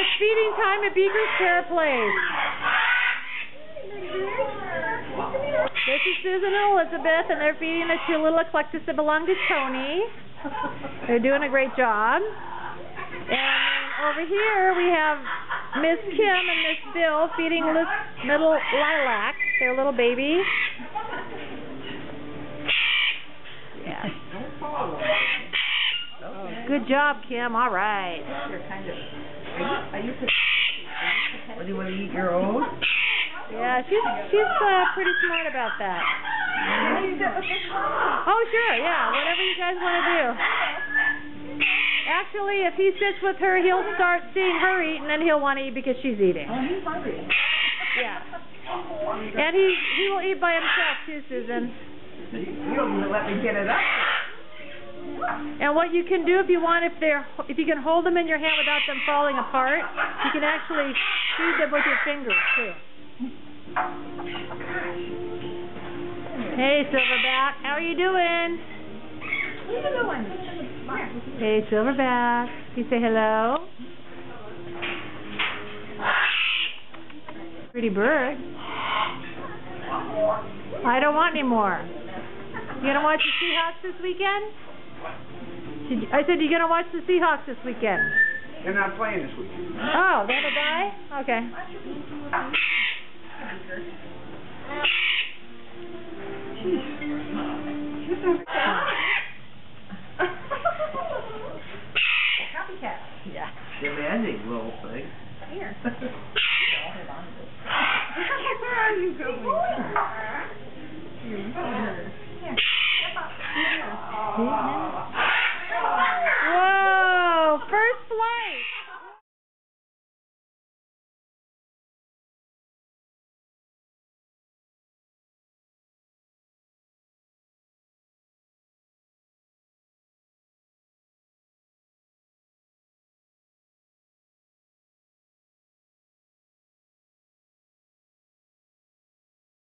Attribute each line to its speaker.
Speaker 1: it's feeding time at Beaker's Parrot Place. This is Susan and Elizabeth, and they're feeding the two little Eclectus that belong to Tony. They're doing a great job. And over here we have Miss Kim and Miss Bill feeding little Lilac, their little baby. Yeah. Good job, Kim. All right.
Speaker 2: Do you want to eat your own?
Speaker 1: Yeah, she's pretty smart about that. Oh, sure, yeah, whatever you guys want to do. Actually, if he sits with her, he'll start seeing her eat, and then he'll want to eat because she's eating.
Speaker 2: Oh, he's hungry.
Speaker 1: Yeah. And he will eat by himself too, Susan.
Speaker 2: You don't even let me get it up.
Speaker 1: And what you can do if you want, if you can hold them in your hand without them falling apart, you can actually feed them with your fingers too. Hey, Silverback, how are you doing? Hey, Silverback, can you say hello? Pretty bird. I don't want any more. You gonna watch the Seahawks this weekend? I said you're gonna watch the Seahawks this weekend.
Speaker 2: They're not playing this weekend.
Speaker 1: Oh, they have a bye? Okay.
Speaker 2: Copycat.
Speaker 1: Yeah.
Speaker 2: Demanding little thing. Here. Where are you going? Here. Step up. Here.